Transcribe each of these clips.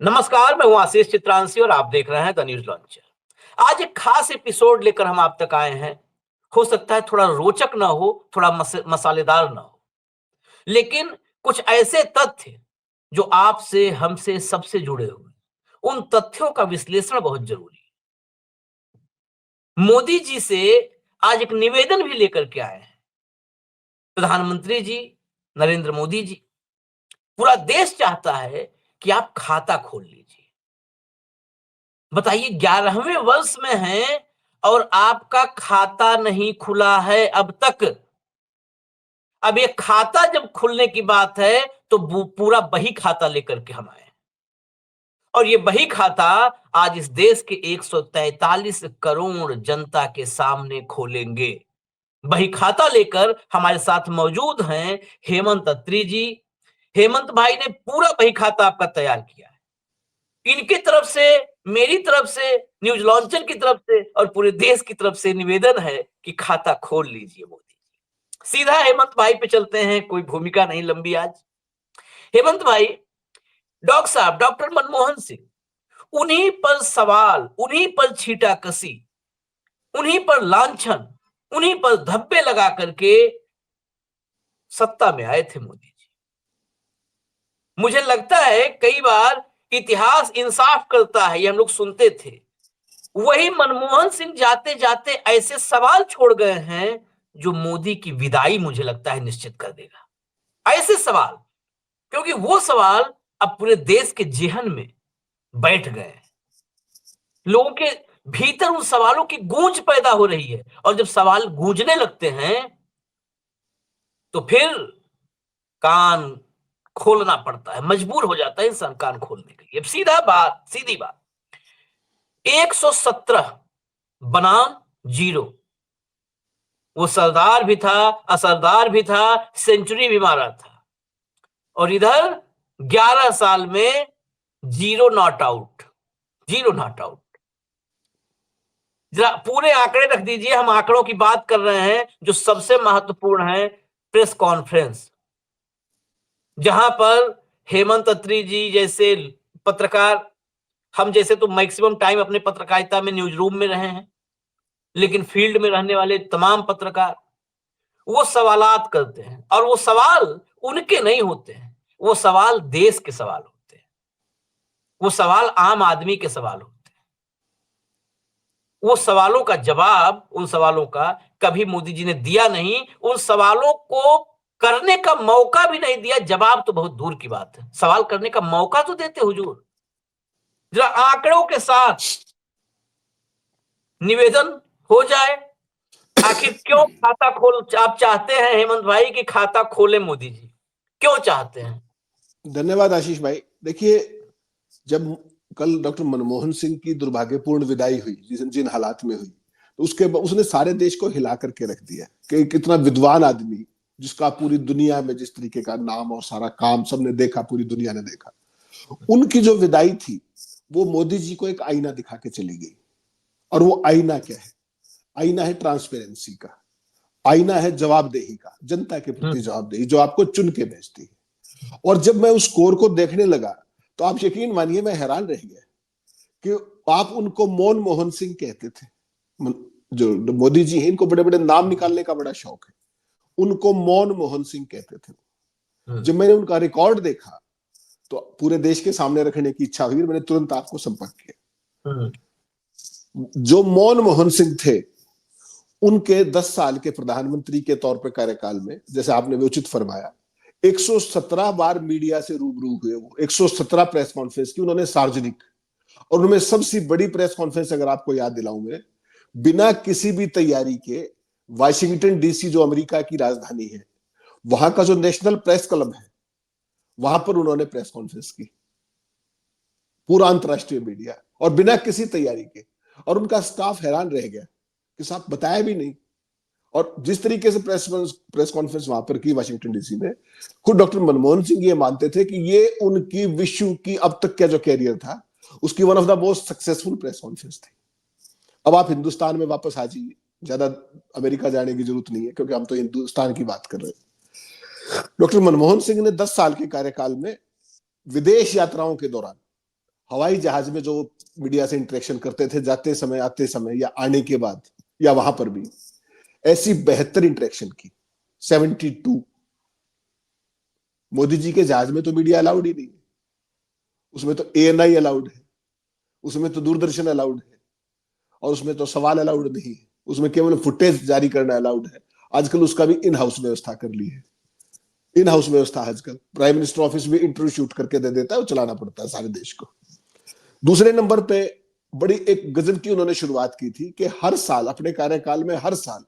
नमस्कार, मैं हूं आशीष चित्रांशी और आप देख रहे हैं द न्यूज लॉन्चर। आज एक खास एपिसोड लेकर हम आप तक आए हैं। हो सकता है थोड़ा रोचक ना हो, थोड़ा मसालेदार ना हो, लेकिन कुछ ऐसे तथ्य जो आपसे, हमसे, सबसे जुड़े हुए, उन तथ्यों का विश्लेषण बहुत जरूरी है। मोदी जी से आज एक निवेदन भी लेकर के आए हैं। प्रधानमंत्री जी नरेंद्र मोदी जी, पूरा देश चाहता है कि आप खाता खोल लीजिए। बताइए, 11वें वर्ष में हैं और आपका खाता नहीं खुला है अब तक। अब ये खाता जब खुलने की बात है तो पूरा बही खाता लेकर के हम आए और ये बही खाता आज इस देश के 143 करोड़ जनता के सामने खोलेंगे। बही खाता लेकर हमारे साथ मौजूद हैं हेमंत अत्री जी। हेमंत भाई ने पूरा बही खाता आपका तैयार किया है। इनकी तरफ से, मेरी तरफ से, न्यूज लॉन्चर की तरफ से और पूरे देश की तरफ से निवेदन है कि खाता खोल लीजिए मोदी। सीधा हेमंत भाई पे चलते हैं, कोई भूमिका नहीं लंबी आज। हेमंत भाई, डॉक्टर साहब, डॉक्टर मनमोहन सिंह, उन्हीं पर सवाल, उन्हीं पर छीटाकशी, उन्हीं पर लांछन, उन्हीं पर धब्बे लगा करके सत्ता में आए थे मोदी जी। मुझे लगता है कई बार इतिहास इंसाफ करता है, ये हम लोग सुनते थे। वही मनमोहन सिंह जाते जाते ऐसे सवाल छोड़ गए हैं जो मोदी की विदाई मुझे लगता है निश्चित कर देगा। ऐसे सवाल, क्योंकि वो सवाल अब पूरे देश के जेहन में बैठ गए हैं। लोगों के भीतर उन सवालों की गूंज पैदा हो रही है और जब सवाल गूंजने लगते हैं तो फिर कान खोलना पड़ता है, मजबूर हो जाता है इंसान कान खोलने के लिए। अब सीधी बात, 117 बनाम 0। वो सरदार भी था, असरदार भी था, सेंचुरी भी मारा था। और इधर 11 साल में 0 नॉट आउट, 0 नॉट आउट। जरा पूरे आंकड़े रख दीजिए, हम आंकड़ों की बात कर रहे हैं जो सबसे महत्वपूर्ण है। प्रेस कॉन्फ्रेंस, जहां पर हेमंत अत्री जी जैसे पत्रकार, हम जैसे तो मैक्सिमम टाइम अपने पत्रकारिता में न्यूज रूम में रहे हैं, लेकिन फील्ड में रहने वाले तमाम पत्रकार वो सवालात करते हैं और वो सवाल उनके नहीं होते हैं, वो सवाल देश के सवाल होते हैं, वो सवाल आम आदमी के सवाल होते हैं। वो सवालों का जवाब, उन सवालों का कभी मोदी जी ने दिया नहीं, उन सवालों को करने का मौका भी नहीं दिया। जवाब तो बहुत दूर की बात है, सवाल करने का मौका तो देते हुजूर। जरा आंकड़ों के साथ निवेदन हो जाए, आखिर क्यों खाता खोल आप चाहते हैं हेमंत भाई कि खाता खोले मोदी जी, क्यों चाहते हैं? धन्यवाद आशीष भाई। देखिए, जब कल डॉक्टर मनमोहन सिंह की दुर्भाग्यपूर्ण विदाई हुई, जिन हालात में हुई, तो उसने सारे देश को हिला करके रख दिया कि कितना विद्वान आदमी, जिसका पूरी दुनिया में जिस तरीके का नाम और सारा काम सबने देखा, पूरी दुनिया ने देखा, उनकी जो विदाई थी वो मोदी जी को एक आईना दिखा के चली गई। और वो आईना क्या है? आईना है ट्रांसपेरेंसी का, आईना है जवाबदेही का, जनता के प्रति जवाबदेही जो आपको चुन के भेजती है। और जब मैं उस स्कोर को देखने लगा तो आप यकीन मानिए मैं हैरान रह गया कि आप उनको मोन मोहन सिंह कहते थे। जो मोदी जी हैं, इनको बड़े बड़े नाम निकालने का बड़ा शौक है, उनको मोन मोहन सिंह कहते थे। जब मैंने उनका रिकॉर्ड देखा तो पूरे देश के सामने रखने की इच्छा हुई, मैंने तुरंत आपको संपर्क किया। जो मोन मोहन सिंह थे, उनके 10 साल के प्रधानमंत्री के तौर पर कार्यकाल में, जैसे आपने उचित फरमाया, 117 बार मीडिया से रूबरू हुए। वो 117 प्रेस कॉन्फ्रेंस की उन्होंने सार्वजनिक, और उनमें सबसे बड़ी प्रेस कॉन्फ्रेंस अगर आपको याद दिलाऊं मैं, बिना किसी भी तैयारी के वाशिंगटन डीसी जो अमेरिका की राजधानी है, वहां का जो नेशनल प्रेस क्लब है, वहां पर उन्होंने प्रेस कॉन्फ्रेंस की, पूरा अंतरराष्ट्रीय मीडिया, और बिना किसी तैयारी के। और उनका स्टाफ हैरान रह गया कि साहब बताया भी नहीं। और जिस तरीके से प्रेस कॉन्फ्रेंस वहां पर की वाशिंगटन डीसी में, खुद डॉक्टर मनमोहन सिंह ये मानते थे कि ये उनकी विश्व की अब तक का जो कैरियर था उसकी one of the most successful press conference थी। अब आप हिंदुस्तान में वापस आ जाइए, ज्यादा अमेरिका जाने की जरूरत नहीं है क्योंकि हम तो हिंदुस्तान की बात कर रहे हैं। डॉक्टर मनमोहन सिंह ने 10 साल के कार्यकाल में विदेश यात्राओं के दौरान हवाई जहाज में जो मीडिया से इंटरेक्शन करते थे जाते समय, आते समय या आने के बाद, या वहां पर भी ऐसी 72 इंटरेक्शन की, 72। मोदी जी के जहाज में तो मीडिया अलाउड ही नहीं है, उसमें तो ANI अलाउड है, उसमें तो दूरदर्शन अलाउड है, और उसमें तो सवाल अलाउड नहीं है, उसमें केवल फुटेज जारी करना अलाउड है। आजकल उसका भी इन हाउस व्यवस्था कर ली है। इन हाउस व्यवस्था आजकल प्राइम मिनिस्टर ऑफिस में इंटरव्यू शूट करके दे देता है, वो चलाना पड़ता है सारे देश को। दूसरे नंबर पे बड़ी एक गजब की उन्होंने शुरुआत की थी कि हर साल अपने कार्यकाल में, हर साल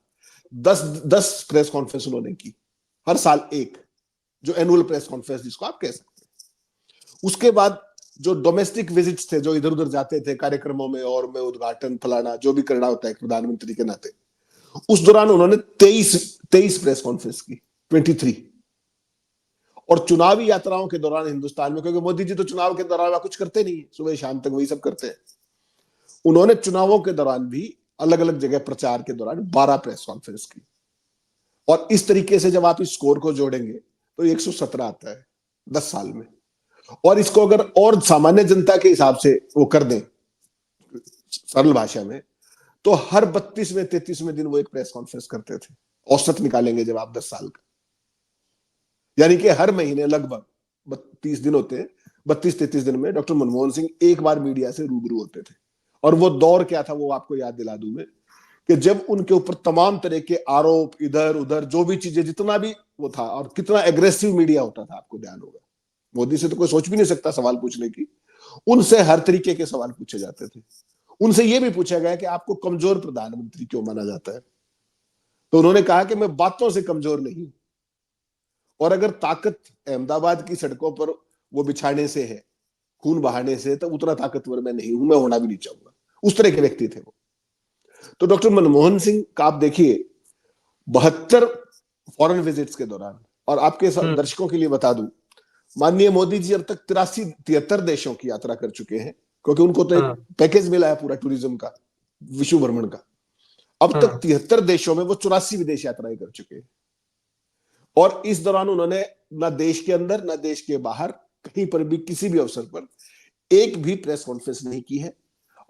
10 प्रेस कॉन्फ्रेंस उन्होंने की, हर साल एक, जो एनुअल प्रेस कॉन्फ्रेंस जिसको आप कह सकते हैं। उसके बाद जो डोमेस्टिक विजिट्स थे, जो इधर उधर जाते थे कार्यक्रमों में, और में उद्घाटन फलाना जो भी करना होता है प्रधानमंत्री के नाते, उस दौरान उन्होंने 23 प्रेस कॉन्फ्रेंस की, 23। और चुनावी यात्राओं के दौरान हिंदुस्तान में, क्योंकि मोदी जी तो चुनाव के दौरान कुछ करते नहीं, सुबह शाम तक वही सब करते हैं, उन्होंने चुनावों के दौरान भी अलग अलग जगह प्रचार के दौरान 12 प्रेस कॉन्फ्रेंस की। और इस तरीके से जब आप इस स्कोर को जोड़ेंगे तो 117 आता है 10 साल में। और इसको अगर और सामान्य जनता के हिसाब से वो कर दें सरल भाषा में, तो हर 32 में 33वें दिन वो एक प्रेस कॉन्फ्रेंस करते थे, औसत निकालेंगे जब आप 10 साल का, यानी कि हर महीने लगभग 32 दिन होते हैं, 32-33 दिन में डॉक्टर मनमोहन सिंह एक बार मीडिया से रूबरू होते थे। और वो दौर क्या था वो आपको याद दिला दूं मैं, कि जब उनके ऊपर तमाम तरह के आरोप, इधर उधर जो भी चीजें, जितना भी वो था, और कितना एग्रेसिव मीडिया होता था, आपको ध्यान होगा। मोदी से तो कोई सोच भी नहीं सकता सवाल पूछने की, उनसे हर तरीके के सवाल पूछे जाते थे। उनसे यह भी पूछा गया कि आपको कमजोर प्रधानमंत्री क्यों माना जाता है, तो उन्होंने कहा कि मैं बातों से कमजोर नहीं, और अगर ताकत अहमदाबाद की सड़कों पर वो बिछाने से है, खून बहाने से, तो उतना ताकतवर मैं नहीं हूं, मैं होना भी नहीं चाहूंगा। उस तरह के व्यक्ति थे वो। तो डॉक्टर मनमोहन सिंह का आप देखिए 72 फॉरेन विजिट्स के दौरान, और आपके दर्शकों के लिए बता दूं, माननीय मोदी जी अब तक 73 देशों की यात्रा कर चुके हैं, क्योंकि उनको तो एक पैकेज मिला है पूरा टूरिज्म का, विश्व भ्रमण का। अब तक 73 देशों में वो 84 विदेश यात्राएं कर चुके हैं। और इस दौरान उन्होंने ना देश के अंदर ना देश के बाहर कहीं पर भी किसी भी अवसर पर एक भी प्रेस कॉन्फ्रेंस नहीं की है।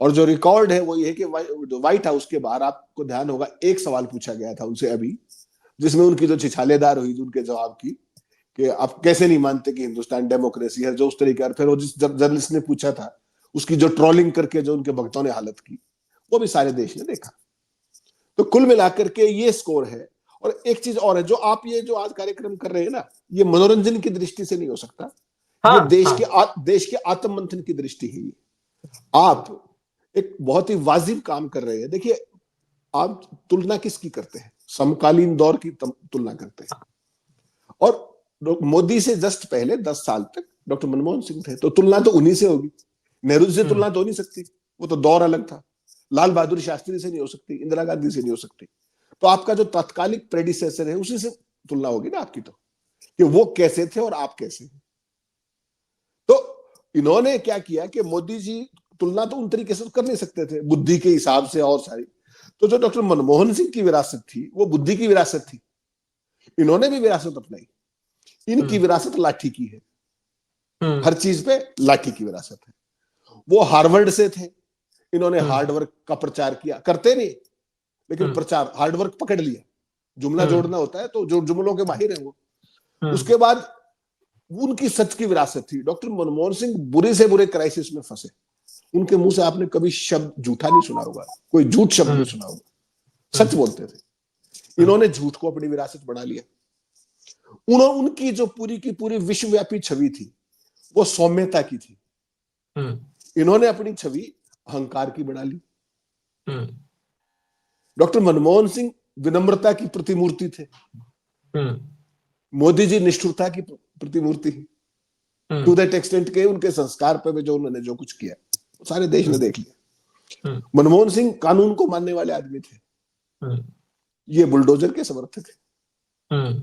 और जो रिकॉर्ड है वो ये है कि व्हाइट हाउस के बाहर, आपको ध्यान होगा, एक सवाल पूछा गया था उनसे अभी, जिसमें उनकी जो छिछालेदार हुई उनके जवाब की, कि आप कैसे नहीं मानते कि हिंदुस्तान डेमोक्रेसी है, जो उस तरीके। और फिर वो जिस जर्नलिस्ट ने पूछा था, उसकी जो ट्रोलिंग करके जो उनके भक्तों ने हालत की, वो भी सारे देश ने देखा। तो कुल मिलाकर के ये स्कोर है। और एक चीज और है, जो आप ये जो आज कार्यक्रम कर रहे हैं ना, ये मनोरंजन की दृष्टि से नहीं हो सकता, ये देश के आत्म मंथन की दृष्टि है। ये आप एक बहुत ही वाजिब काम कर रहे हैं। देखिए, आप तुलना किसकी करते हैं? समकालीन दौर की तुलना करते हैं। और मोदी से जस्ट पहले 10 साल तक डॉक्टर मनमोहन सिंह थे, तो तुलना तो उन्हीं से होगी। नेहरू से तुलना तो हो नहीं सकती, वो तो दौर अलग था। लाल बहादुर शास्त्री से नहीं हो सकती, इंदिरा गांधी से नहीं हो सकती। तो आपका जो तात्कालिक प्रेडिसेसर है उसी से तुलना होगी ना आपकी, तो कि वो कैसे थे और आप कैसे हैं। तो इन्होंने क्या किया कि मोदी जी तुलना तो उन तरीके से कर नहीं सकते थे, बुद्धि के हिसाब से और सारी। तो जो डॉक्टर मनमोहन सिंह की विरासत थी वो बुद्धि की विरासत थी, इन्होंने भी विरासत अपनाई। इनकी विरासत लाठी की है, हर चीज पे लाठी की विरासत है। वो हार्वर्ड से थे, इन्होंने हार्डवर्क का प्रचार किया, करते नहीं लेकिन प्रचार, हार्डवर्क पकड़ लिया। जुमला जोड़ना होता है तो जो जुमलों के माहिर हैं वो। उसके बाद उनकी सच की विरासत थी। डॉक्टर मनमोहन सिंह बुरे से बुरे क्राइसिस में फंसे, उनके मुंह से आपने कभी शब्द झूठा नहीं सुना होगा, कोई झूठ शब्द नहीं सुना होगा, सच बोलते थे। इन्होंने झूठ को अपनी विरासत बना लिया। उनकी जो पूरी की पूरी विश्वव्यापी छवि थी वो सौम्यता की थी, इन्होंने अपनी छवि अहंकार की बना ली। डॉक्टर मनमोहन सिंह विनम्रता की प्रतिमूर्ति थे, मोदी जी निष्ठुरता की प्रतिमूर्ति है। टू दैट एक्सटेंट के उनके संस्कार पे जो उन्होंने जो कुछ किया सारे देश ने देख लिया। मनमोहन सिंह कानून को मानने वाले आदमी थे, ये बुलडोजर के समर्थक है।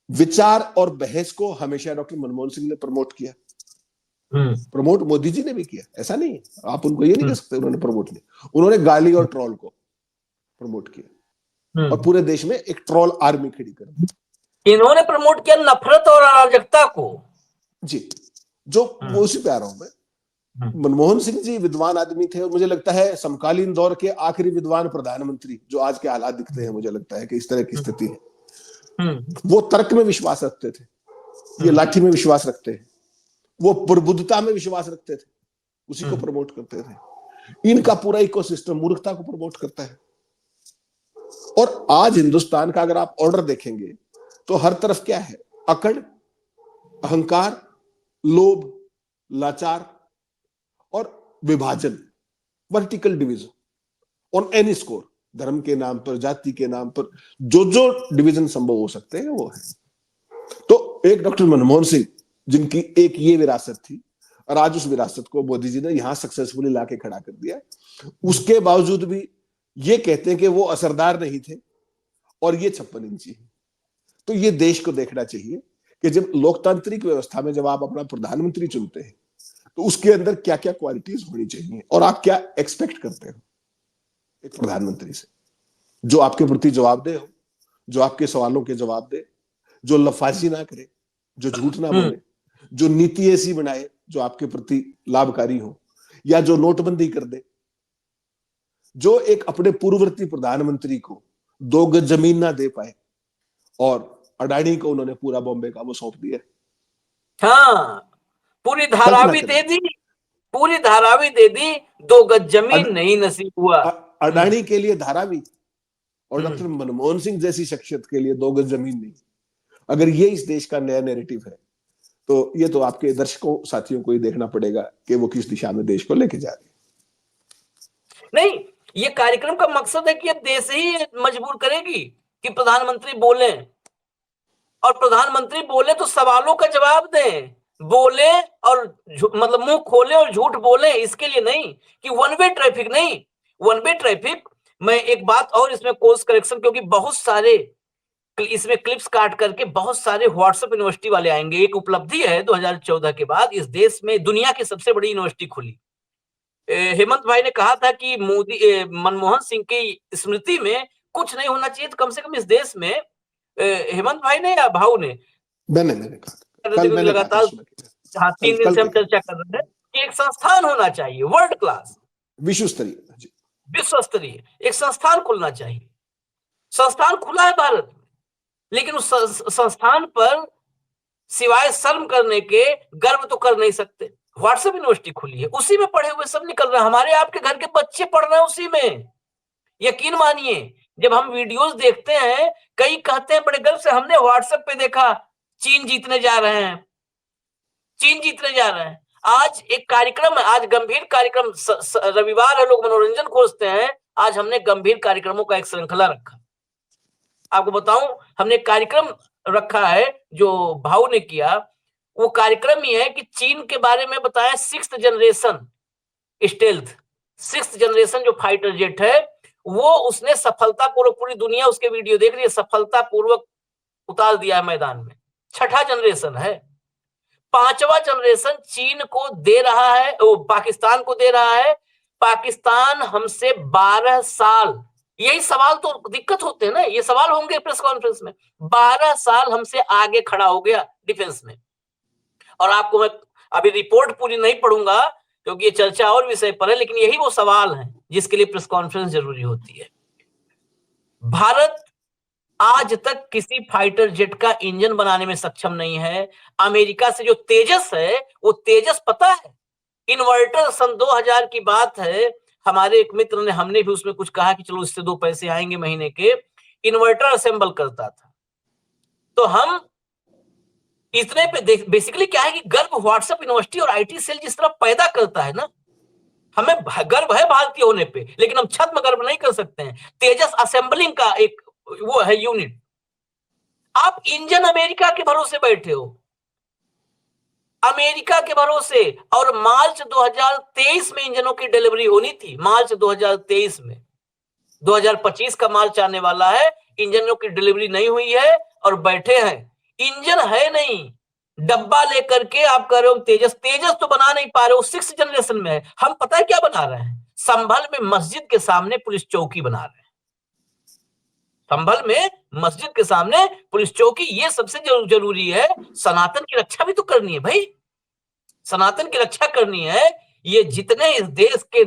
विचार और बहस को हमेशा डॉक्टर मनमोहन सिंह ने प्रमोट किया। प्रमोट मोदी जी ने भी किया, ऐसा नहीं है, आप उनको ये नहीं कह सकते उन्होंने प्रमोट नहीं। उन्होंने गाली और ट्रोल को प्रमोट किया और पूरे देश में एक ट्रोल आर्मी खड़ी कर दी। इन्होंने प्रमोट किया नफरत और अराजकता को। जी, जो वो उसी पे आ रहा हूं मैं, मनमोहन सिंह जी विद्वान आदमी थे और मुझे लगता है समकालीन दौर के आखिरी विद्वान प्रधानमंत्री जो आज के हालात दिखते हैं, मुझे लगता है कि इस तरह की स्थिति है। वो तर्क में विश्वास रखते थे, ये लाठी में विश्वास रखते हैं, वो प्रबुद्धता में विश्वास रखते थे, उसी को प्रमोट करते थे। इनका पूरा इकोसिस्टम मूर्खता को प्रमोट करता है। और आज हिंदुस्तान का अगर आप ऑर्डर देखेंगे तो हर तरफ क्या है? अकड़, अहंकार, लोभ, लाचार और विभाजन, vertical division on any score. धर्म के नाम पर, जाति के नाम पर जो जो डिवीजन संभव हो सकते हैं वो है। तो एक डॉक्टर मनमोहन सिंह जिनकी एक ये विरासत थी और आज उस विरासत को मोदी जी ने यहां सक्सेसफुली लाके खड़ा कर दिया, उसके बावजूद भी ये कहते हैं कि वो असरदार नहीं थे और ये 56 इंची है। तो ये देश को देखना चाहिए कि जब लोकतांत्रिक व्यवस्था में जब आप अपना प्रधानमंत्री चुनते हैं तो उसके अंदर क्या क्या क्वालिटीज होनी चाहिए और आप क्या एक्सपेक्ट करते हो एक प्रधानमंत्री से, जो आपके प्रति जवाबदेह हो, जो आपके सवालों के जवाब दे, जो लफाजी ना करे, जो झूठ ना बोले, जो नीति ऐसी बनाए जो आपके प्रति लाभकारी हो, या जो नोटबंदी कर दे, जो एक अपने पूर्ववर्ती प्रधानमंत्री को 2 गज जमीन ना दे पाए और अडानी को उन्होंने पूरा बॉम्बे का वो सौंप दिया। हाँ, पूरी धारावी दे दी, पूरी धारावी दे दी, 2 गज जमीन नहीं नसीब हुआ। अडानी के लिए धारावी और डॉक्टर मनमोहन सिंह जैसी शख्सियत के लिए 2 गज जमीन नहीं। अगर ये इस देश का नया नैरेटिव है तो ये तो आपके दर्शकों साथियों को ही देखना पड़ेगा कि वो किस दिशा में देश को लेके जा रहे हैं। नहीं, ये कार्यक्रम का मकसद है कि अब देश ही मजबूर करेगी कि प्रधानमंत्री बोले, और प्रधानमंत्री बोले तो सवालों का जवाब दें, बोले और मतलब मुंह खोले और झूठ बोले, इसके लिए नहीं कि वन वे ट्रैफिक नहीं। वन वे ट्रैफिक, मैं एक बात और इसमें कोर्स करेक्शन, क्योंकि बहुत सारे इसमें क्लिप्स काट करके बहुत सारे व्हाट्सएप यूनिवर्सिटी वाले आएंगे। एक उपलब्धि है, 2014 के बाद इस देश में दुनिया की सबसे बड़ी यूनिवर्सिटी खुली। हेमंत भाई ने कहा था कि मनमोहन सिंह की स्मृति में कुछ नहीं होना चाहिए, तो कम से कम इस देश में हेमंत भाई ने या भाऊ ने मैंने कहा लगातार, हाँ 3 दिन से हम चर्चा कर रहे हैं कि एक संस्थान होना चाहिए वर्ल्ड क्लास, विश्व स्तरीय एक संस्थान खुलना चाहिए। संस्थान खुला है भारत में, लेकिन उस संस्थान पर सिवाय शर्म करने के गर्व तो कर नहीं सकते। व्हाट्सएप यूनिवर्सिटी खुली है, उसी में पढ़े हुए सब निकल रहे हैं, हमारे आपके घर के बच्चे पढ़ रहे हैं उसी में। यकीन मानिए, जब हम वीडियोस देखते हैं, कई कहते हैं बड़े गर्व से, हमने व्हाट्सएप पे देखा चीन जीतने जा रहे हैं, चीन जीतने जा रहे हैं। आज एक कार्यक्रम है, आज गंभीर कार्यक्रम, रविवार है, लोग मनोरंजन खोजते हैं, आज हमने गंभीर कार्यक्रमों का एक श्रृंखला रखा। आपको बताऊं, हमने कार्यक्रम रखा है जो भाऊ ने किया, वो कार्यक्रम ये है कि चीन के बारे में बताया, 6th generation stealth, 6th generation जो फाइटर जेट है, वो उसने सफलतापूर्वक, पूरी दुनिया उसके वीडियो देख रही है, सफलतापूर्वक उतार दिया है मैदान में। 6ठा जनरेशन है। 5वां जनरेशन चीन को दे रहा है, पाकिस्तान को दे रहा है। पाकिस्तान हमसे 12 साल, यही सवाल तो दिक्कत होते हैं ना, ये सवाल होंगे प्रेस कॉन्फ्रेंस में, 12 साल हमसे आगे खड़ा हो गया डिफेंस में। और आपको मैं अभी रिपोर्ट पूरी नहीं पढ़ूंगा क्योंकि ये चर्चा और विषय पर है, लेकिन यही वो सवाल है जिसके लिए प्रेस कॉन्फ्रेंस जरूरी होती है। भारत आज तक किसी फाइटर जेट का इंजन बनाने में सक्षम नहीं है। अमेरिका से जो तेजस है, वो तेजस पता है, इन्वर्टर सन 2000 की बात है, हमारे एक मित्र ने, हमने भी उसमें कुछ कहा कि चलो इससे 2 पैसे आएंगे महीने के, इन्वर्टर असेंबल करता था। तो हम इतने पे बेसिकली क्या है कि गर्व व्हाट्सएप यूनिवर्सिटी और आईटी सेल जिस तरह पैदा करता है ना, हमें गर्व है भारतीय होने पे, लेकिन हम छद्म गर्व नहीं कर सकते हैं। तेजस असेंबलिंग का एक वो है यूनिट। आप इंजन अमेरिका के भरोसे बैठे हो, अमेरिका के भरोसे, और मार्च 2023 में इंजनों की डिलीवरी होनी थी, मार्च 2023 में, 2025 का मार्च आने वाला है, इंजनों की डिलीवरी नहीं हुई है और बैठे हैं। इंजन है नहीं, डब्बा लेकर के आप कह रहे हो तेजस तो बना नहीं पा रहे हो, 6th जनरेशन में है। हम पता है क्या बना रहे हैं, संभल में मस्जिद के सामने पुलिस चौकी बना रहे हैं, संभल में मस्जिद के सामने पुलिस चौकी, ये सबसे जरूरी है। सनातन की रक्षा भी तो करनी है भाई, सनातन की रक्षा करनी है। ये जितने इस देश के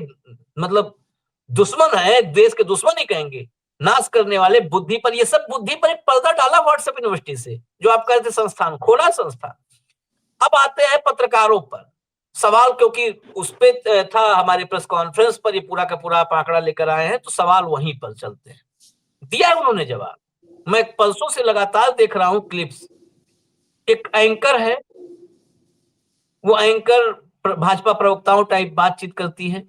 मतलब दुश्मन है, देश के दुश्मन ही कहेंगे, नाश करने वाले बुद्धि पर, ये सब बुद्धि पर एक पर्दा डाला व्हाट्सएप यूनिवर्सिटी से, जो आप कहते संस्थान खोला संस्थान। अब आते हैं पत्रकारों पर सवाल, क्योंकि उस पे था हमारे प्रेस कॉन्फ्रेंस पर, ये पूरा का पूरा आप आंकड़ा लेकर आए हैं, तो सवाल वहीं पर चलते हैं। दिया उन्होंने जवाब, मैं परसों से लगातार देख रहा हूं क्लिप्स। एक एंकर है, वो एंकर भाजपा प्रवक्ताओं टाइप बातचीत करती है,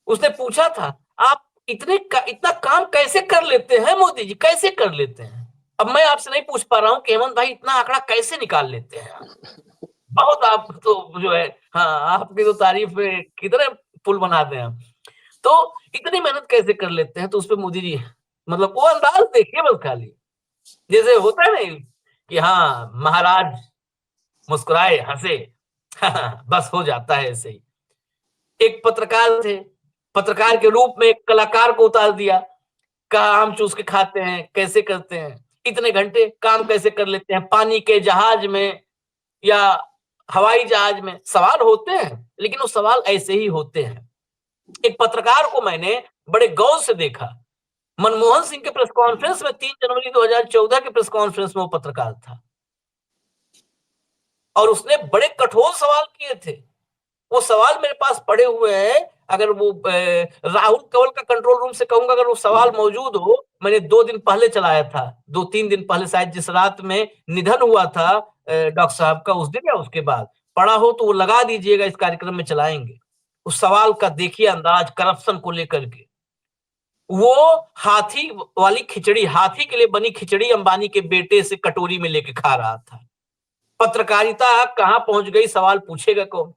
उसने पूछा था आप इतना काम कैसे कर लेते हैं मोदी जी, कैसे कर लेते हैं? अब मैं आपसे नहीं पूछ पा रहा हूं कि हेमंत भाई इतना आंकड़ा कैसे निकाल लेते हैं आप? बहुत आप तो जो है, हाँ आपकी तो तारीफ कितने पुल बना दें हम, तो इतनी मेहनत कैसे कर लेते हैं? तो उस पे मोदी जी मतलब वो अंदाज देखिए बस खाली, जैसे होता है नहीं कि हाँ महाराज मुस्कुराए हंसे बस हो जाता है ऐसे ही। एक पत्रकार थे, पत्रकार के रूप में एक कलाकार को उतार दिया, कहा आम चूस के खाते हैं, कैसे करते हैं, इतने घंटे काम कैसे कर लेते हैं, पानी के जहाज में या हवाई जहाज में? सवाल होते हैं, लेकिन वो सवाल ऐसे ही होते हैं। एक पत्रकार को मैंने बड़े गौर से देखा, मनमोहन सिंह के प्रेस कॉन्फ्रेंस में 3 जनवरी 2014 के प्रेस कॉन्फ्रेंस में वो पत्रकार था, और उसने बड़े कठोर सवाल किए थे। वो सवाल मेरे पास पड़े हुए हैं, अगर वो राहुल कंवल का कंट्रोल रूम से कहूंगा, अगर वो सवाल मौजूद हो, मैंने 2 दिन पहले चलाया था, 2-3 दिन पहले शायद, जिस रात में निधन हुआ था डॉक्टर साहब का, उस दिन या उसके बाद पड़ा हो तो वो लगा दीजिएगा, इस कार्यक्रम में चलाएंगे। उस सवाल का देखिए अंदाज करप्शन को लेकर के, वो हाथी वाली खिचड़ी, हाथी के लिए बनी खिचड़ी अंबानी के बेटे से कटोरी में लेके खा रहा था। पत्रकारिता कहां पहुंच गई, सवाल पूछेगा कौन?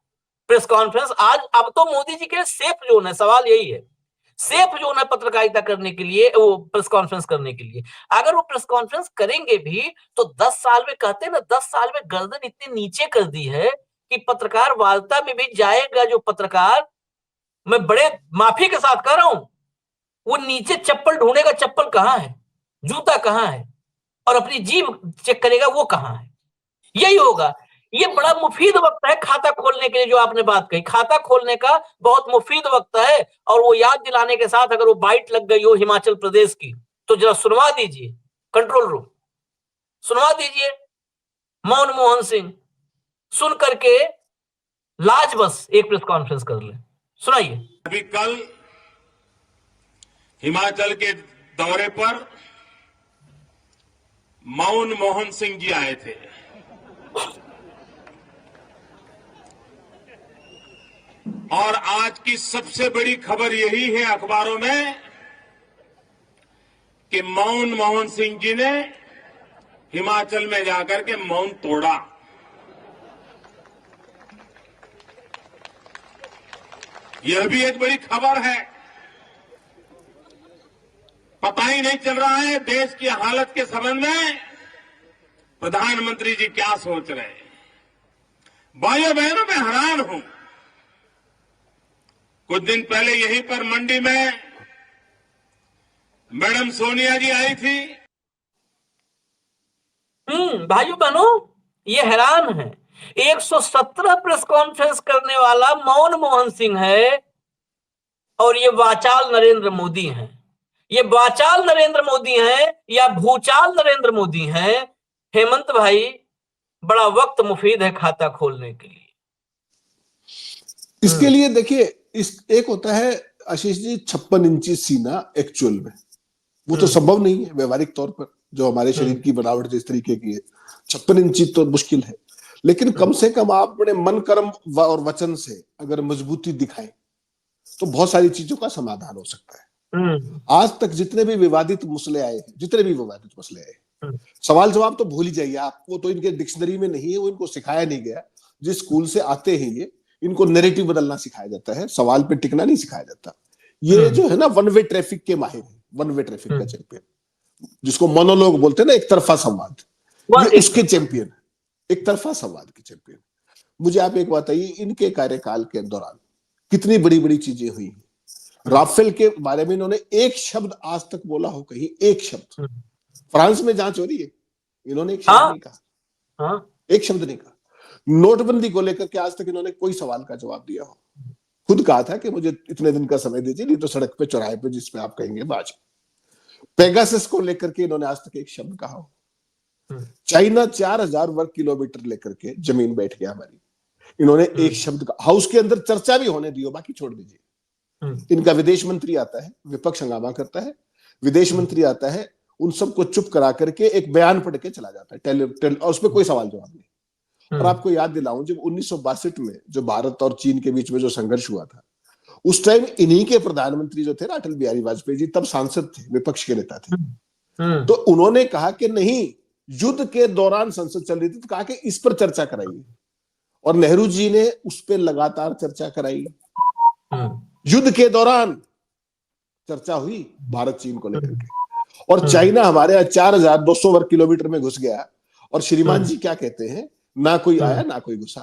प्रेस कॉन्फ्रेंस आज, अब तो मोदी जी के सेफ जोन है, सवाल यही है, सेफ जोन है पत्रकारिता करने के लिए, वो प्रेस कॉन्फ्रेंस करने के लिए। अगर वो प्रेस कॉन्फ्रेंस करेंगे भी तो 10 साल में, कहते हैं ना 10 साल में गर्दन इतनी नीचे कर दी है कि पत्रकार वार्ता में भी जाएगा जो पत्रकार, मैं बड़े माफी के साथ कह रहा हूं, वो नीचे चप्पल ढूंढेगा, चप्पल कहां है, जूता कहां है, और अपनी जीभ चेक करेगा वो कहां है। यही होगा। ये बड़ा मुफीद वक्त है खाता खोलने के लिए, जो आपने बात कही, खाता खोलने का बहुत मुफीद वक्त है। और वो याद दिलाने के साथ, अगर वो बाइट लग गई हो हिमाचल प्रदेश की, तो जरा सुनवा दीजिए, कंट्रोल रूम सुनवा दीजिए, मनमोहन सिंह सुन करके लाज बस एक प्रेस कॉन्फ्रेंस कर ले, सुनाइए। अभी कल हिमाचल के दौरे पर मनमोहन सिंह जी आए थे, और आज की सबसे बड़ी खबर यही है अखबारों में कि मनमोहन सिंह जी ने हिमाचल में जाकर के मौन तोड़ा। यह भी एक बड़ी खबर है। पता ही नहीं चल रहा है देश की हालत के संबंध में प्रधानमंत्री जी क्या सोच रहे हैं। भाइयों बहनों, मैं हैरान हूं। कुछ दिन पहले यहीं पर मंडी में मैडम सोनिया जी आई थी। भाइयों बहनों, ये हैरान है, 117 प्रेस कॉन्फ्रेंस करने वाला मनमोहन सिंह है, और ये वाचाल नरेंद्र मोदी हैं। ये वाचाल नरेंद्र मोदी हैं या भूचाल नरेंद्र मोदी हैं? हेमंत भाई, बड़ा वक्त मुफीद है खाता खोलने के लिए। इसके लिए देखिए, इस एक होता है आशीष जी 56 इंची सीना, एक्चुअल में वो तो संभव नहीं है व्यवहारिक तौर पर, जो हमारे शरीर की बनावट जिस तरीके की है 56 इंची तो मुश्किल है। लेकिन कम से कम आप अपने मन, कर्म और वचन से अगर मजबूती दिखाएं तो बहुत सारी चीजों का समाधान हो सकता है। आज तक जितने भी विवादित मसले आए हैं, सवाल जवाब तो भूल ही जाइए आप, वो तो इनके डिक्शनरी में नहीं है, वो इनको सिखाया नहीं गया। जिस स्कूल से आते हैं ये, इनको नैरेटिव बदलना सिखाया जाता है, सवाल पे टिकना नहीं सिखाया जाता। ये जो है ना, वन वे ट्रैफिक के माहिर है, वन वे ट्रैफिक का चैंपियन, जिसको मोनोलॉग बोलते हैं ना, एक तरफा संवाद, ये उसके चैंपियन, एक तरफा संवाद के चैंपियन। मुझे आप एक बात बताइए, इनके कार्यकाल के दौरान कितनी बड़ी बड़ी चीजें हुई। राफेल के बारे में इन्होंने एक शब्द आज तक बोला हो कहीं? एक शब्द। फ्रांस में जांच हो रही है, इन्होंने एक शब्द नहीं कहा, एक शब्द नहीं कहा। नोटबंदी को लेकर के आज तक इन्होंने कोई सवाल का जवाब दिया हो? खुद कहा था कि मुझे इतने दिन का समय दीजिए, नहीं तो सड़क पे चौराहे पे जिस पे आप कहेंगे बाज। पेगासस को लेकर के इन्होंने आज तक एक शब्द कहा हो? चाइना 4000 वर्ग किलोमीटर लेकर के जमीन बैठ गया हमारी, इन्होंने एक शब्द का हाउस के अंदर चर्चा भी होने दियो, बाकी छोड़ दीजिए। इनका विदेश मंत्री आता है, विपक्ष हंगामा करता है, विदेश मंत्री आता है, उन सबको चुप करा करके एक बयान पढ़ के चला जाता है, और उसमें कोई सवाल जवाब नहीं। और आपको याद दिलाऊं, जब 1962 में जो भारत और चीन के बीच में जो संघर्ष हुआ था, उस टाइम इन्हीं के प्रधानमंत्री जो थे ना, अटल बिहारी वाजपेयी जी, तब सांसद थे, विपक्ष के नेता थे। तो उन्होंने कहा कि नहीं, युद्ध के दौरान संसद चल रही थी, तो कहा कि इस पर चर्चा कराइए, और नेहरू जी ने उस पर लगातार चर्चा कराई। युद्ध के दौरान चर्चा हुई भारत चीन को लेकर के, और चाइना हमारे यहाँ 4200 वर्ग किलोमीटर में घुस गया, और श्रीमान जी क्या कहते हैं, ना कोई आया ना कोई घुसा।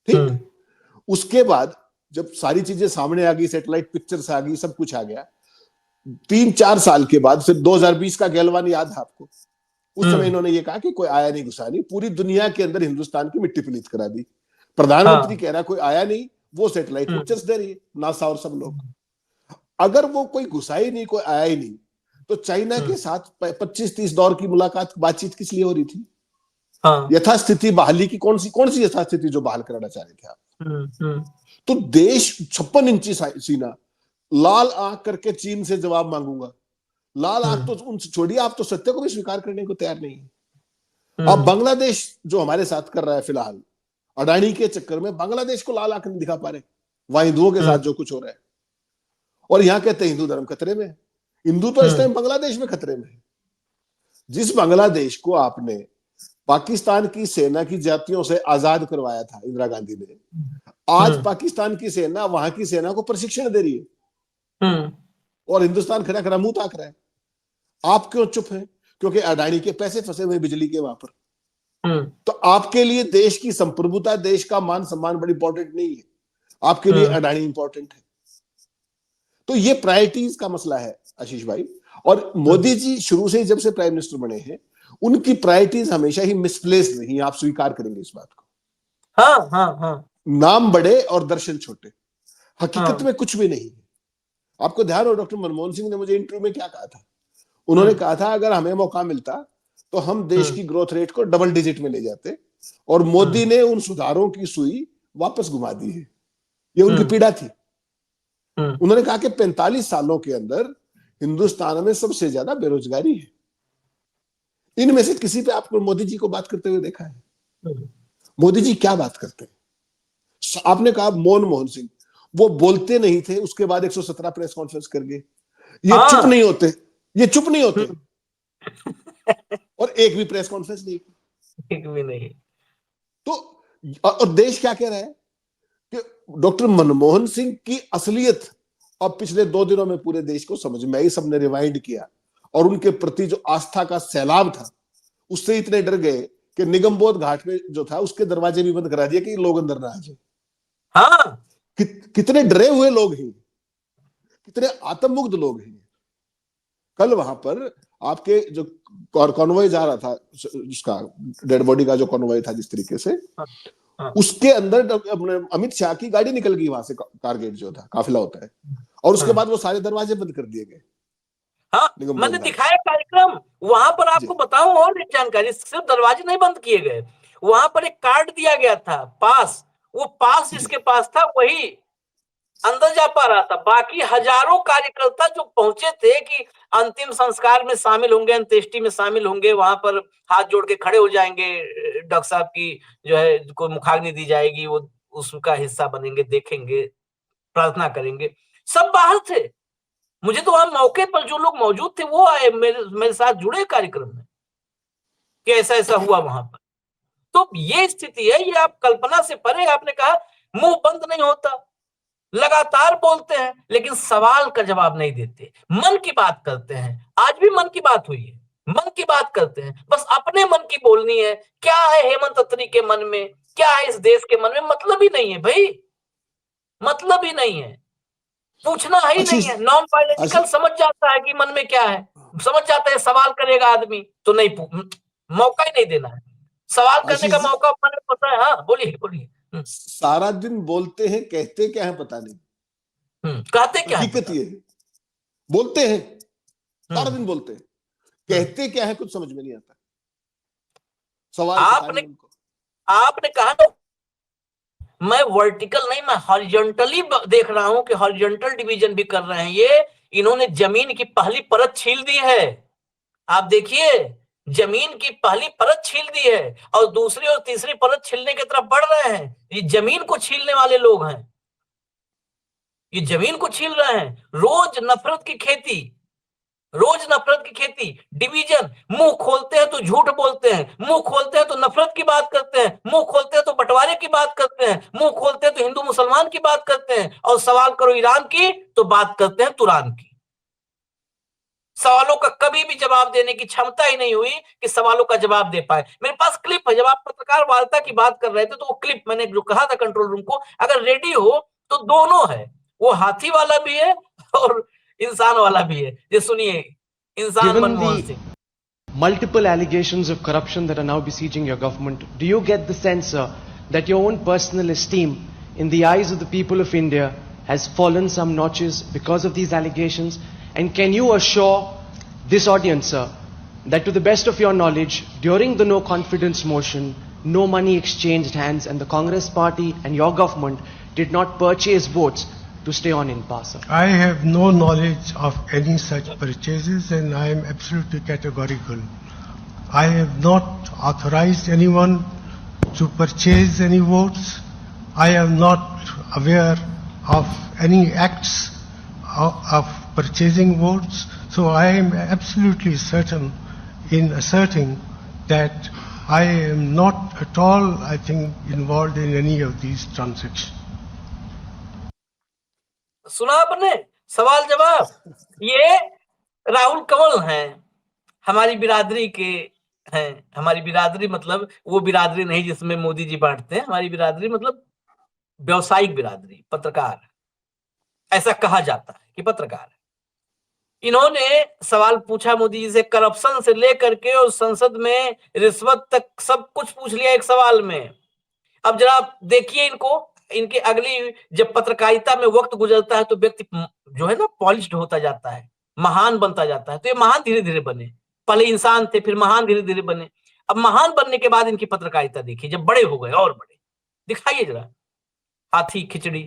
ठीक, उसके बाद जब सारी चीजें सामने आ गई, सैटेलाइट पिक्चर्स आ गई, सब कुछ आ गया, 3-4 साल के बाद फिर 2020 का गैलवान याद है आपको? उस समय इन्होंने ये कहा कि कोई आया नहीं घुसा नहीं, पूरी दुनिया के अंदर हिंदुस्तान की मिट्टी पलीत करा दी। प्रधानमंत्री कह रहा कोई आया नहीं, वो सैटेलाइट पिक्चर्स दे रही है नासा और सब लोग। अगर वो कोई घुसा ही नहीं, कोई आया ही नहीं, तो चाइना के साथ 25-30 दौर की मुलाकात, बातचीत किस लिए हो रही थी? यथास्थिति बहाली की कौन सी यथास्थिति जो बहाल कराना चाह रहे थे आप? तो देश 56 इंची सीना, लाल आंख करके चीन से जवाब मांगूंगा। लाल आंख तो उनसे छोड़िए, आप तो सत्य को भी स्वीकार करने को तैयार नहीं है। अब बांग्लादेश जो हमारे साथ कर रहा है फिलहाल, अडानी के चक्कर में बांग्लादेश को लाल आंख नहीं दिखा पा रहे, वहां हिंदुओं के साथ जो कुछ हो रहा है, और यहां कहते हैं हिंदू धर्म खतरे में है। हिंदू तो इस टाइम बांग्लादेश में खतरे में है। जिस बांग्लादेश को आपने पाकिस्तान की सेना की जातियों से आजाद करवाया था इंदिरा गांधी ने, आज पाकिस्तान की सेना वहां की सेना को प्रशिक्षण दे रही है, और हिंदुस्तान खड़ा खड़ा मुंह ताक रहा है। आप क्यों चुप हैं? क्योंकि अडानी के पैसे फंसे हुए बिजली के वहां पर। तो आपके लिए देश की संप्रभुता, देश का मान सम्मान बड़ी इंपॉर्टेंट नहीं है, आपके लिए अडानी इंपॉर्टेंट है। तो ये प्रायोरिटीज का मसला है आशीष भाई। और मोदी जी शुरू से ही जब से प्राइम मिनिस्टर बने हैं, उनकी प्रायोरिटीज हमेशा ही मिसप्लेस्ड रही, आप स्वीकार करेंगे इस बात को। हाँ। नाम बड़े और दर्शन छोटे, हकीकत में कुछ भी नहीं है। आपको ध्यान हो, डॉक्टर मनमोहन सिंह ने मुझे इंटरव्यू में क्या कहा था? उन्होंने कहा था अगर हमें मौका मिलता तो हम देश की ग्रोथ रेट को डबल डिजिट में ले जाते, और मोदी ने उन सुधारों की सुई वापस घुमा दी है। ये उनकी पीड़ा थी। उन्होंने कहा कि 45 सालों के अंदर हिंदुस्तान में सबसे ज्यादा बेरोजगारी है। इनमें से किसी पे आपको मोदी जी को बात करते हुए देखा है? मोदी जी क्या बात करते हैं? आपने कहा मनमोहन सिंह, वो बोलते नहीं थे, उसके बाद 117 प्रेस कॉन्फ्रेंस कर गए। ये चुप नहीं होते, ये चुप नहीं होते, और एक भी प्रेस कॉन्फ्रेंस नहीं, एक भी नहीं। तो और देश क्या कह रहा है कि डॉक्टर मनमोहन सिंह की असलियत अब पिछले 2 दिनों में पूरे देश को समझ में आई। सबने रिवाइंड किया, और उनके प्रति जो आस्था का सैलाब था, उससे इतने डर गए कि निगमबोध घाट पे जो था उसके दरवाजे भी बंद करा दिए कि लोग अंदर ना आ जाए। हाँ, कितने डरे हुए लोग हैं, कितने आत्ममुग्ध लोग हैं। कल वहां पर आपके जो कॉन्वॉय जा रहा था, उसका डेड बॉडी का जो कॉन्वॉय था जिस तरीके से, उसके अंदर अपने अमित शाह की गाड़ी निकल गई वहां से, कारगेट जो था, काफिला होता है, और उसके बाद वो सारे दरवाजे बंद कर दिए गए। हाँ, मैंने दिखाया कार्यक्रम वहां पर, आपको बताऊं और एक जानकारी, सिर्फ दरवाजे नहीं बंद किए गए, वहां पर एक कार्ड दिया गया था, पास, वो पास जिसके पास था वही अंदर जा पा रहा था। बाकी हजारों कार्यकर्ता जो पहुंचे थे कि अंतिम संस्कार में शामिल होंगे, अंत्येष्टि में शामिल होंगे, वहां पर हाथ जोड़ के खड़े हो जाएंगे, डॉक्टर साहब की जो है को मुखाग्नि दी जाएगी, वो उसका हिस्सा बनेंगे, देखेंगे, प्रार्थना करेंगे, सब बाहर थे। मुझे तो वहां मौके पर जो लोग मौजूद थे वो आए, मेरे साथ जुड़े कार्यक्रम में कि ऐसा ऐसा हुआ वहां पर। तो ये स्थिति है, ये आप कल्पना से परे। आपने कहा मुंह बंद नहीं होता, लगातार बोलते हैं, लेकिन सवाल का जवाब नहीं देते, मन की बात करते हैं। आज भी मन की बात हुई है, मन की बात करते हैं, बस अपने मन की बोलनी है। क्या है हेमंत अत्री के मन में, क्या है इस देश के मन में, मतलब ही नहीं है भाई, मतलब ही नहीं है, पूछना ही नहीं है। नॉन बायोलॉजिकल समझ जाता है कि मन में क्या है, समझ जाता है, सवाल करेगा आदमी तो नहीं, मौका ही नहीं देना है, सवाल करने का मौका मन में पता है। हाँ, बोलिए बोलिए। सारा दिन बोलते हैं, कहते क्या है पता नहीं। कहते क्या है हकीकत पता? ये है, बोलते हैं, सारा दिन बोलते हैं, कहते क्या है कुछ समझ में नहीं आता। सवाल पता नहीं उनको। आपने कहा ना, मैं वर्टिकल नहीं, मैं हॉरिजॉन्टली देख रहा हूं कि हॉरिजॉन्टल डिवीजन भी कर रहे हैं ये। इन्होंने जमीन की पहली परत छील दी है। आप देखिए, जमीन की पहली परत छील दी है और दूसरी और तीसरी परत छीलने की तरफ बढ़ रहे हैं। ये जमीन को छीलने वाले लोग हैं, ये जमीन को छील रहे हैं। रोज नफरत की खेती, रोज नफरत की खेती, डिवीजन। मुंह खोलते हैं तो झूठ बोलते हैं, मुंह खोलते हैं तो नफरत की बात करते हैं, मुंह खोलते हैं तो बंटवारे की बात करते हैं, मुंह खोलते हैं तो हिंदू मुसलमान की बात करते हैं, और सवाल करो ईरान की तो बात करते हैं तुरान की। सवालों का कभी भी जवाब देने की क्षमता ही नहीं हुई कि सवालों का जवाब दे पाए। मेरे पास क्लिप है, जब आप पत्रकार वार्ता की बात कर रहे थे तो वो क्लिप मैंने जो कहा था कंट्रोल रूम को, अगर रेडी हो तो दोनों है, वो हाथी वाला भी है और इंसान वाला भी है। ये सुनिए, इंसान Manmohan Singh. Multiple allegations of corruption that are now besieging your government, do you get the sense, sir, that your own personal esteem in the eyes of the people of India has fallen some notches because of these allegations? And can you assure this audience, sir, that to the best of your knowledge, during the no confidence motion, no money exchanged hands and the Congress party and your government did not purchase votes to stay on in power, sir? I have no knowledge of any such purchases, and I am absolutely categorical. I have not authorized anyone to purchase any votes. I am not aware of any acts of purchasing votes. So I am absolutely certain in asserting that I am not at all, I think, involved in any of these transactions. सुना आपने सवाल जवाब? ये राहुल कंवल हैं, हमारी बिरादरी के हैं। हमारी बिरादरी मतलब वो बिरादरी नहीं जिसमें मोदी जी बांटते हैं, हमारी बिरादरी मतलब व्यवसायिक बिरादरी, पत्रकार, ऐसा कहा जाता है कि पत्रकार। इन्होंने सवाल पूछा मोदी जी से, करप्शन से लेकर के और संसद में रिश्वत तक सब कुछ पूछ लिया एक सवाल में। अब जरा देखिए इनको, इनके अगली, जब पत्रकारिता में वक्त गुजरता है तो व्यक्ति जो है ना पॉलिश्ड होता जाता है, महान बनता जाता है। तो ये महान धीरे धीरे बने, पहले इंसान थे फिर महान धीरे धीरे बने। अब महान बनने के बाद इनकी पत्रकारिता देखिए, जब बड़े हो गए और बड़े। दिखाइए जरा हाथी खिचड़ी।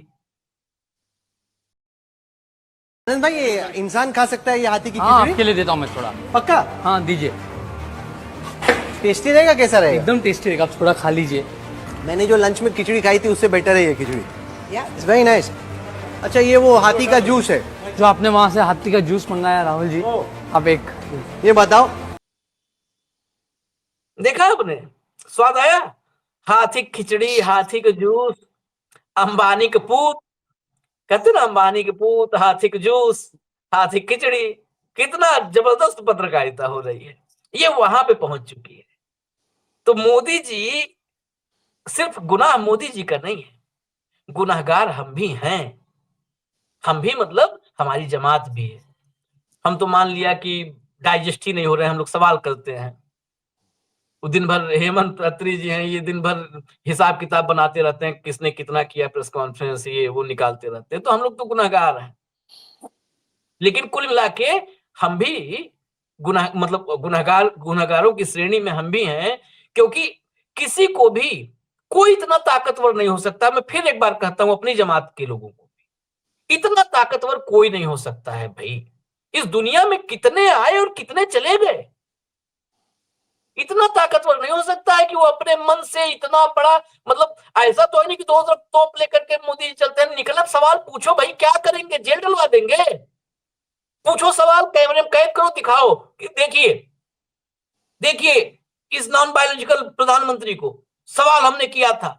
आनंद भाई, ये इंसान खा सकता है ये हाथी की हाँ, खिचड़ी? आपके लिए देता हूँ मैं थोड़ा। पक्का? हाँ दीजिए, टेस्टी रहेगा? कैसा रहेगा? एकदम टेस्टी रहेगा, आप थोड़ा खा लीजिए। मैंने जो लंच में खिचड़ी खाई थी उससे बेटर है ये खिचड़ी। It's very nice. अच्छा, ये वो हाथी का जूस है जो आपने वहां से हाथी का जूस मंगाया राहुल जी, आप एक ये बताओ। देखा आपने, स्वाद आया? हाथी खिचड़ी, हाथी का जूस, अंबानी का पूत, कहते ना अंबानी के पूत, हाथी का जूस, हाथी खिचड़ी। कितना जबरदस्त पत्रकारिता हो रही है, ये वहां पे पहुंच चुकी है। तो मोदी जी, सिर्फ गुनाह मोदी जी का नहीं है, गुनाहगार हम भी हैं। हम भी मतलब हमारी जमात भी है। हम तो मान लिया कि डाइजेस्ट ही नहीं हो रहे, हम लोग सवाल करते हैं। वो दिन भर हेमंत अत्री जी हैं, ये दिन भर हिसाब किताब बनाते रहते हैं, किसने कितना किया प्रेस कॉन्फ्रेंस, ये वो निकालते रहते हैं। तो हम लोग तो गुनाहगार हैं, लेकिन कुल मिला के हम भी गुनाह मतलब गुनाहगारों की श्रेणी में हम भी हैं, क्योंकि किसी को भी कोई इतना ताकतवर नहीं हो सकता। मैं फिर एक बार कहता हूं अपनी जमात के लोगों को, इतना ताकतवर कोई नहीं हो सकता है भाई। इस दुनिया में कितने आए और कितने चले गए, इतना ताकतवर नहीं हो सकता है कि वो अपने मन से इतना बड़ा, मतलब ऐसा तो है नहीं कि दो तरफ तोप लेकर के मोदी जी चलते हैं। निकले सवाल पूछो भाई, क्या करेंगे? जेल डलवा देंगे? पूछो सवाल, कैमरे में कैद करो, दिखाओ कि देखिए इस नॉन बायोलॉजिकल प्रधानमंत्री को सवाल हमने किया था।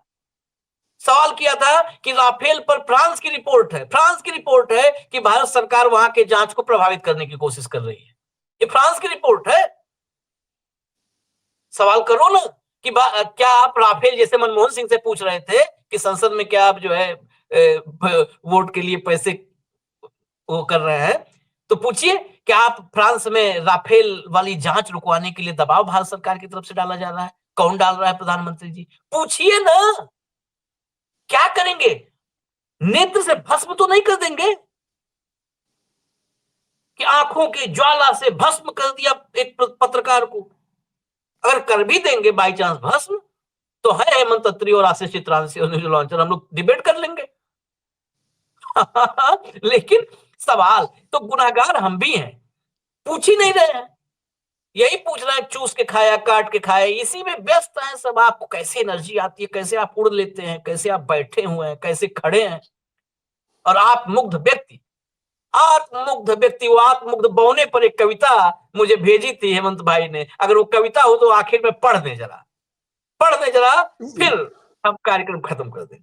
सवाल किया था कि राफेल पर फ्रांस की रिपोर्ट है कि भारत सरकार वहां के जांच को प्रभावित करने की कोशिश कर रही है। ये फ्रांस की रिपोर्ट है। सवाल करो ना कि क्या आप राफेल, जैसे मनमोहन सिंह से पूछ रहे थे कि संसद में क्या आप जो है वोट के लिए पैसे वो कर रहे हैं, तो पूछिए क्या आप फ्रांस में राफेल वाली जांच रुकवाने के लिए दबाव भारत सरकार की तरफ से डाला जा रहा है? कौन डाल रहा है? प्रधानमंत्री जी। पूछिए ना, क्या करेंगे? नेत्र से भस्म तो नहीं कर देंगे कि आंखों की ज्वाला से भस्म कर दिया एक पत्रकार को। अगर कर भी देंगे बाई चांस भस्म, तो है हेमंत अत्री और आशीष चित्रांशी और न्यूज लॉन्चर, हम लोग डिबेट कर लेंगे। लेकिन सवाल तो गुनाहगार हम भी हैं, पूछ ही नहीं रहे हैं। यही पूछ रहे हैं, चूस के खाया, काट के खाया, इसी में व्यस्त हैं सब। आपको कैसे एनर्जी आती है, कैसे आप उड़ लेते हैं, कैसे आप बैठे हुए हैं, कैसे खड़े हैं। और आप मुग्ध व्यक्ति, आत्ममुग्ध व्यक्ति, वो आत्ममुग्ध बौने पर एक कविता मुझे भेजी थी हेमंत भाई ने। अगर वो कविता हो तो आखिर में पढ़ दे जरा, फिर हम कार्यक्रम खत्म कर दें।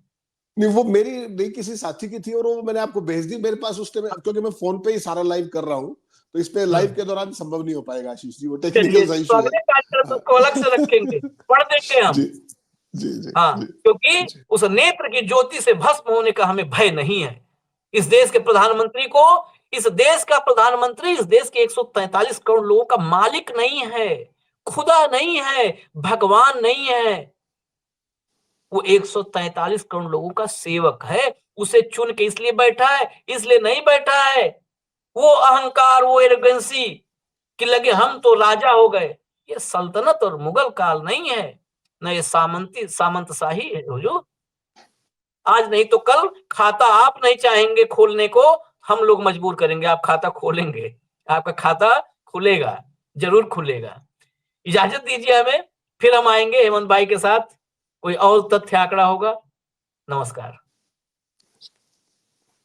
नहीं, वो मेरी नहीं, किसी साथी की थी और वो मैंने आपको भेज दी मेरे पास उस टाइम, क्योंकि मैं फोन पे ही सारा लाइव कर रहा हूँ, तो इस पे लाइव के दौरान संभव नहीं हो पाएगा आशीष जी, वो टेक्निकल सा तो इशू है। अगले कार्यक्रम को अलग से रखेंगे, पढ़ देंगे हम। जी जी जी हाँ, जी, क्योंकि जी। उस नेत्र की ज्योति से भस्म होने का हमें भय नहीं है। इस देश के प्रधानमंत्री को, इस देश का प्रधानमंत्री इस देश के 143 करोड़ लोगों का मालिक नहीं है, खुदा नहीं है, भगवान नहीं है। वो 143 करोड़ लोगों का सेवक है। उसे चुन के इसलिए बैठा है, इसलिए नहीं बैठा है वो अहंकार, वो एरोगेंसी कि लगे हम तो राजा हो गए। ये सल्तनत और मुगल काल नहीं है, न ये सामंतशाही है जो। आज नहीं तो कल खाता आप नहीं चाहेंगे खोलने को, हम लोग मजबूर करेंगे, आप खाता खोलेंगे, आपका खाता खुलेगा, जरूर खुलेगा। इजाजत दीजिए हमें, फिर हम आएंगे हेमंत भाई के साथ, कोई और तथ्य आंकड़ा होगा। नमस्कार।